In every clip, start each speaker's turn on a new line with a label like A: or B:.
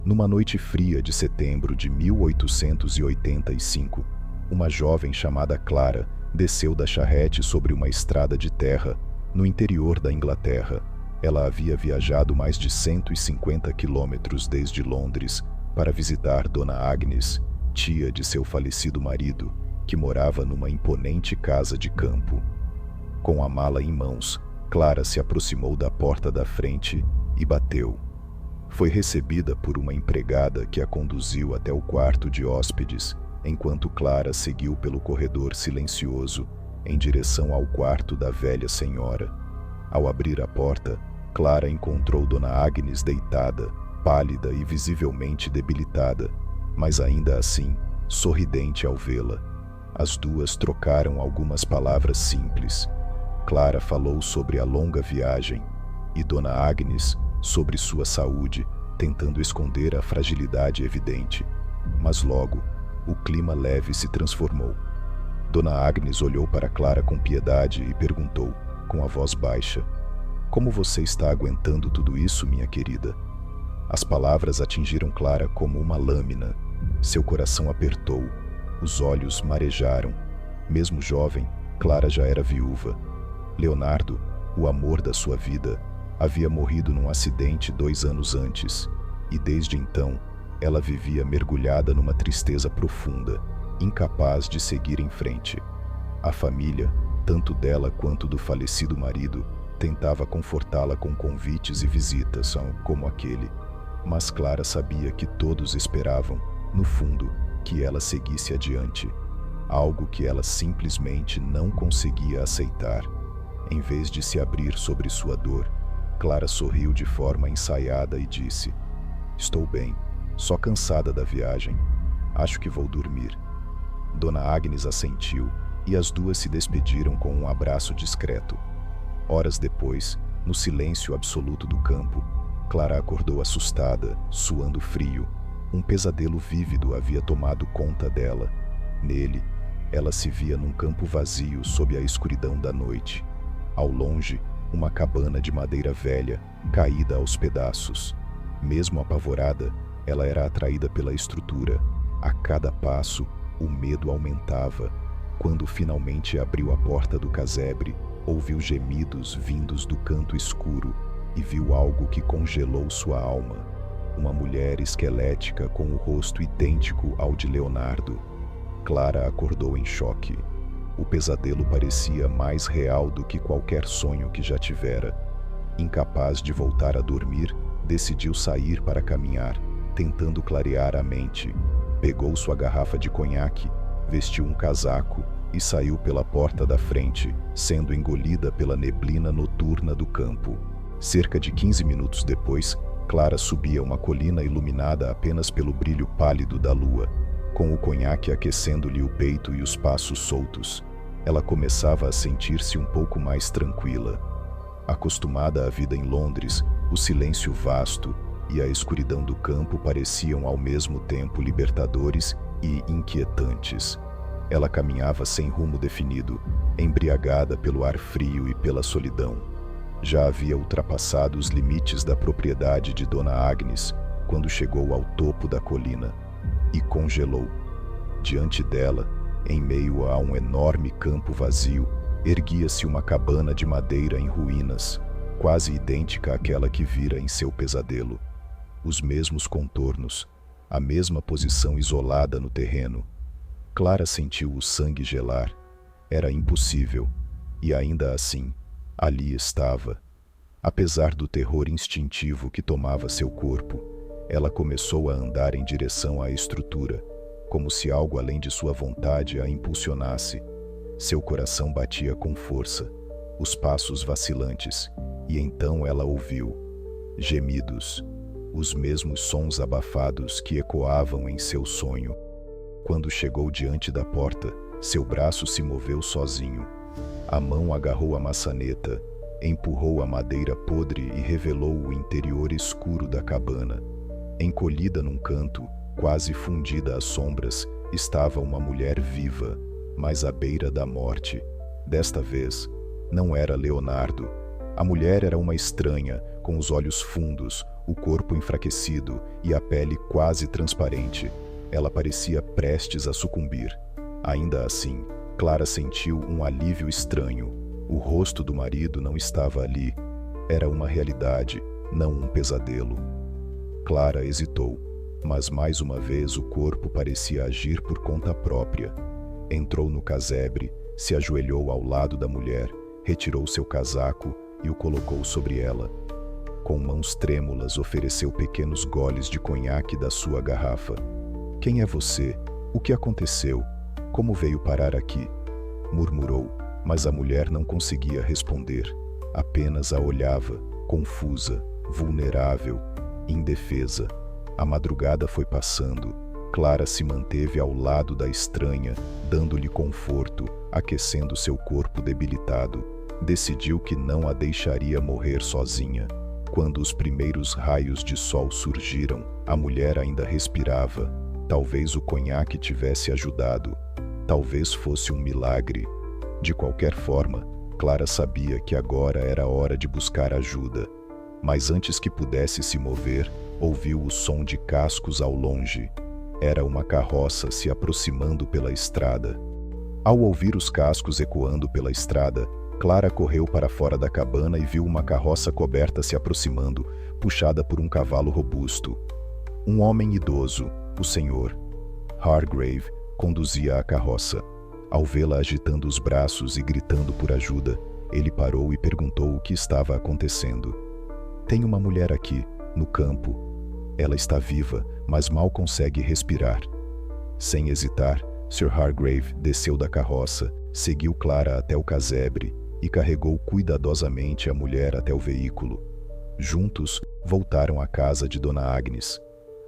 A: Numa noite fria de setembro de 1885, uma jovem chamada Clara desceu da charrete sobre uma estrada de terra no interior da Inglaterra. Ela havia viajado mais de 150 quilômetros desde Londres para visitar Dona Agnes, tia de seu falecido marido, que morava numa imponente casa de campo. Com a mala em mãos, Clara se aproximou da porta da frente e bateu. Foi recebida por uma empregada que a conduziu até o quarto de hóspedes, enquanto Clara seguiu pelo corredor silencioso em direção ao quarto da velha senhora. Ao abrir a porta, Clara encontrou Dona Agnes deitada, pálida e visivelmente debilitada, mas ainda assim, sorridente ao vê-la. As duas trocaram algumas palavras simples. Clara falou sobre a longa viagem e Dona Agnes sobre sua saúde, tentando esconder a fragilidade evidente. Mas logo, o clima leve se transformou. Dona Agnes olhou para Clara com piedade e perguntou, com a voz baixa: "Como você está aguentando tudo isso, minha querida?" As palavras atingiram Clara como uma lâmina. Seu coração apertou, os olhos marejaram. Mesmo jovem, Clara já era viúva. Leonardo, o amor da sua vida, havia morrido num acidente 2 anos antes, e desde então ela vivia mergulhada numa tristeza profunda, incapaz de seguir em frente. A família, tanto dela quanto do falecido marido, tentava confortá-la com convites e visitas, como aquele, mas Clara sabia que todos esperavam, no fundo, que ela seguisse adiante, algo que ela simplesmente não conseguia aceitar. Em vez de se abrir sobre sua dor, Clara sorriu de forma ensaiada e disse: "Estou bem, só cansada da viagem. Acho que vou dormir." Dona Agnes assentiu e as duas se despediram com um abraço discreto. Horas depois, no silêncio absoluto do campo, Clara acordou assustada, suando frio. Um pesadelo vívido havia tomado conta dela. Nele, ela se via num campo vazio sob a escuridão da noite. Ao longe, uma cabana de madeira velha, caída aos pedaços. Mesmo apavorada, ela era atraída pela estrutura. A cada passo, o medo aumentava. Quando finalmente abriu a porta do casebre, ouviu gemidos vindos do canto escuro e viu algo que congelou sua alma. Uma mulher esquelética com o rosto idêntico ao de Leonardo. Clara acordou em choque. O pesadelo parecia mais real do que qualquer sonho que já tivera. Incapaz de voltar a dormir, decidiu sair para caminhar, tentando clarear a mente. Pegou sua garrafa de conhaque, vestiu um casaco e saiu pela porta da frente, sendo engolida pela neblina noturna do campo. Cerca de 15 minutos depois, Clara subia uma colina iluminada apenas pelo brilho pálido da lua. Com o conhaque aquecendo-lhe o peito e os passos soltos, ela começava a sentir-se um pouco mais tranquila. Acostumada à vida em Londres, o silêncio vasto e a escuridão do campo pareciam ao mesmo tempo libertadores e inquietantes. Ela caminhava sem rumo definido, embriagada pelo ar frio e pela solidão. Já havia ultrapassado os limites da propriedade de Dona Agnes quando chegou ao topo da colina e congelou. Diante dela, em meio a um enorme campo vazio, erguia-se uma cabana de madeira em ruínas, quase idêntica àquela que vira em seu pesadelo. Os mesmos contornos, a mesma posição isolada no terreno. Clara sentiu o sangue gelar. Era impossível, e ainda assim, ali estava. Apesar do terror instintivo que tomava seu corpo, ela começou a andar em direção à estrutura, como se algo além de sua vontade a impulsionasse. Seu coração batia com força, os passos vacilantes, e então ela ouviu gemidos, os mesmos sons abafados que ecoavam em seu sonho. Quando chegou diante da porta, seu braço se moveu sozinho. A mão agarrou a maçaneta, empurrou a madeira podre e revelou o interior escuro da cabana. Encolhida num canto, quase fundida às sombras, estava uma mulher viva, mas à beira da morte. Desta vez, não era Leonardo, A mulher era uma estranha, com os olhos fundos, o corpo enfraquecido e a pele quase transparente. Ela parecia prestes a sucumbir. Ainda assim, Clara sentiu um alívio estranho. O rosto do marido não estava ali. Era uma realidade, não um pesadelo. Clara hesitou, mas mais uma vez o corpo parecia agir por conta própria. Entrou no casebre, se ajoelhou ao lado da mulher, retirou seu casaco e o colocou sobre ela. Com mãos trêmulas, ofereceu pequenos goles de conhaque da sua garrafa. "Quem é você? O que aconteceu? Como veio parar aqui?" murmurou, mas a mulher não conseguia responder. Apenas a olhava, confusa, vulnerável, indefesa. A madrugada foi passando. Clara se manteve ao lado da estranha, dando-lhe conforto, aquecendo seu corpo debilitado. Decidiu que não a deixaria morrer sozinha. Quando os primeiros raios de sol surgiram, a mulher ainda respirava. Talvez o conhaque tivesse ajudado. Talvez fosse um milagre. De qualquer forma, Clara sabia que agora era hora de buscar ajuda. Mas antes que pudesse se mover, ouviu o som de cascos ao longe. Era uma carroça se aproximando pela estrada. Ao ouvir os cascos ecoando pela estrada, Clara correu para fora da cabana e viu uma carroça coberta se aproximando, puxada por um cavalo robusto. Um homem idoso, o Sr. Hargrave, conduzia a carroça. Ao vê-la agitando os braços e gritando por ajuda, ele parou e perguntou o que estava acontecendo. "Tem uma mulher aqui, no campo. Ela está viva, mas mal consegue respirar." Sem hesitar, Sr. Hargrave desceu da carroça, seguiu Clara até o casebre e carregou cuidadosamente a mulher até o veículo. Juntos, voltaram à casa de Dona Agnes.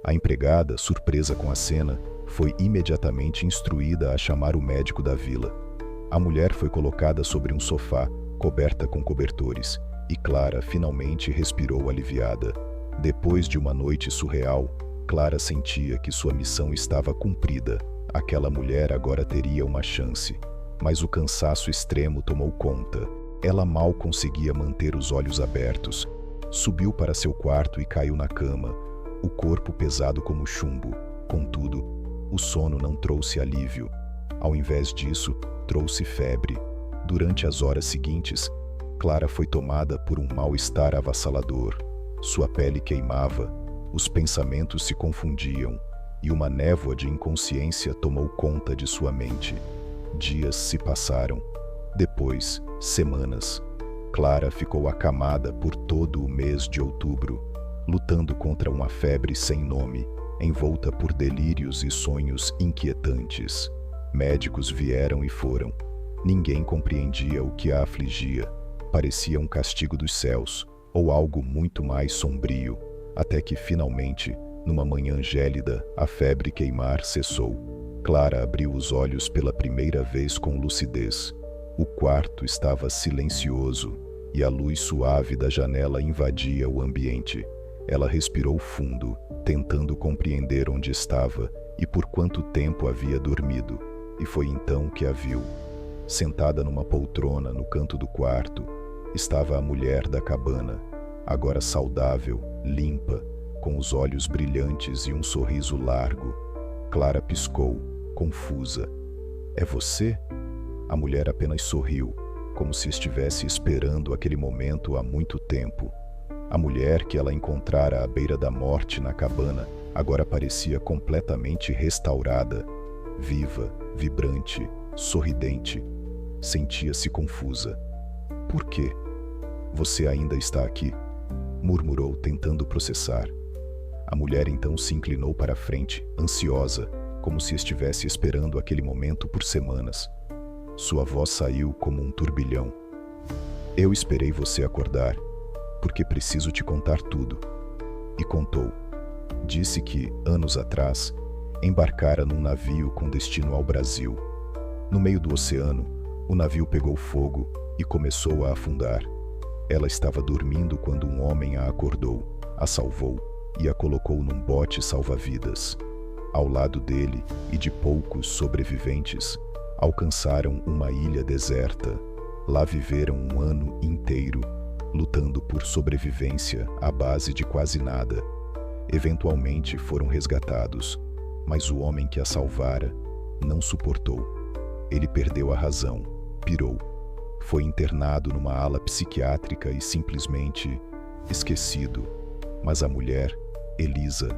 A: A empregada, surpresa com a cena, foi imediatamente instruída a chamar o médico da vila. A mulher foi colocada sobre um sofá, coberta com cobertores, e Clara finalmente respirou aliviada. Depois de uma noite surreal, Clara sentia que sua missão estava cumprida. Aquela mulher agora teria uma chance. Mas o cansaço extremo tomou conta. Ela mal conseguia manter os olhos abertos. Subiu para seu quarto e caiu na cama, o corpo pesado como chumbo. Contudo, o sono não trouxe alívio. Ao invés disso, trouxe febre. Durante as horas seguintes, Clara foi tomada por um mal-estar avassalador. Sua pele queimava, os pensamentos se confundiam, e uma névoa de inconsciência tomou conta de sua mente. Dias se passaram. Depois, semanas. Clara ficou acamada por todo o mês de outubro, lutando contra uma febre sem nome, envolta por delírios e sonhos inquietantes. Médicos vieram e foram. Ninguém compreendia o que a afligia. Parecia um castigo dos céus, ou algo muito mais sombrio, até que finalmente, numa manhã gélida, a febre queimar cessou. Clara abriu os olhos pela primeira vez com lucidez. O quarto estava silencioso e a luz suave da janela invadia o ambiente. Ela respirou fundo, tentando compreender onde estava e por quanto tempo havia dormido, e foi então que a viu. Sentada numa poltrona no canto do quarto, estava a mulher da cabana, agora saudável, limpa, com os olhos brilhantes e um sorriso largo. Clara piscou, confusa. "É você?" A mulher apenas sorriu, como se estivesse esperando aquele momento há muito tempo. A mulher que ela encontrara à beira da morte na cabana agora parecia completamente restaurada, viva, vibrante, sorridente. Sentia-se confusa. "Por quê? Você ainda está aqui?" murmurou, tentando processar. A mulher então se inclinou para a frente, ansiosa, como se estivesse esperando aquele momento por semanas. Sua voz saiu como um turbilhão. "Eu esperei você acordar, porque preciso te contar tudo." E contou. Disse que, anos atrás, embarcara num navio com destino ao Brasil. No meio do oceano, o navio pegou fogo e começou a afundar. Ela estava dormindo quando um homem a acordou, a salvou e a colocou num bote salva-vidas. Ao lado dele e de poucos sobreviventes, alcançaram uma ilha deserta. Lá viveram um ano inteiro. lutando por sobrevivência à base de quase nada. Eventualmente foram resgatados, mas o homem que a salvara não suportou. Ele perdeu a razão, pirou. Foi internado numa ala psiquiátrica e simplesmente esquecido. Mas a mulher, Elisa,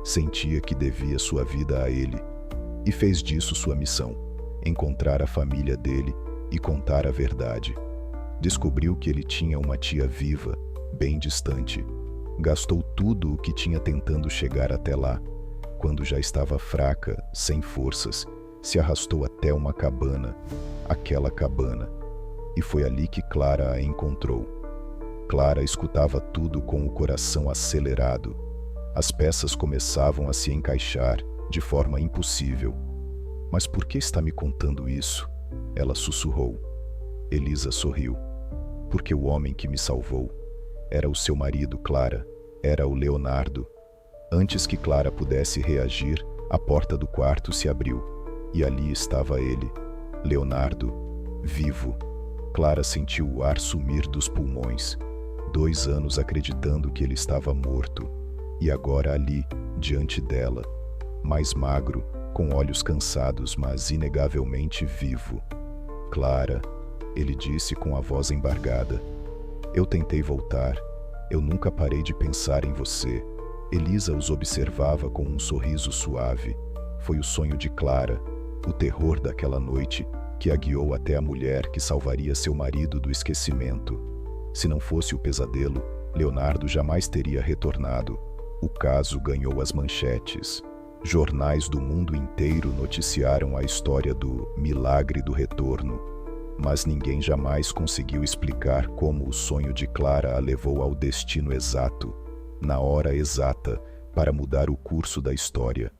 A: sentia que devia sua vida a ele e fez disso sua missão: encontrar a família dele e contar a verdade. Descobriu que ele tinha uma tia viva, bem distante. Gastou tudo o que tinha tentando chegar até lá. Quando já estava fraca, sem forças, se arrastou até uma cabana, aquela cabana, e foi ali que Clara a encontrou. Clara escutava tudo com o coração acelerado. As peças começavam a se encaixar de forma impossível. Mas por que está me contando isso? Ela sussurrou. Elisa sorriu. Porque o homem que me salvou era o seu marido, Clara. Era o Leonardo. Antes que Clara pudesse reagir, a porta do quarto se abriu. E ali estava ele, Leonardo, vivo. Clara sentiu o ar sumir dos pulmões. 2 anos acreditando que ele estava morto. E agora ali, diante dela, mais magro, com olhos cansados, mas inegavelmente vivo. Clara, ele disse com a voz embargada. Eu tentei voltar. Eu nunca parei de pensar em você. Elisa os observava com um sorriso suave. Foi o sonho de Clara, o terror daquela noite, que a guiou até a mulher que salvaria seu marido do esquecimento. Se não fosse o pesadelo, Leonardo jamais teria retornado. O caso ganhou as manchetes. Jornais do mundo inteiro noticiaram a história do milagre do retorno. Mas ninguém jamais conseguiu explicar como o sonho de Clara a levou ao destino exato, na hora exata, para mudar o curso da história.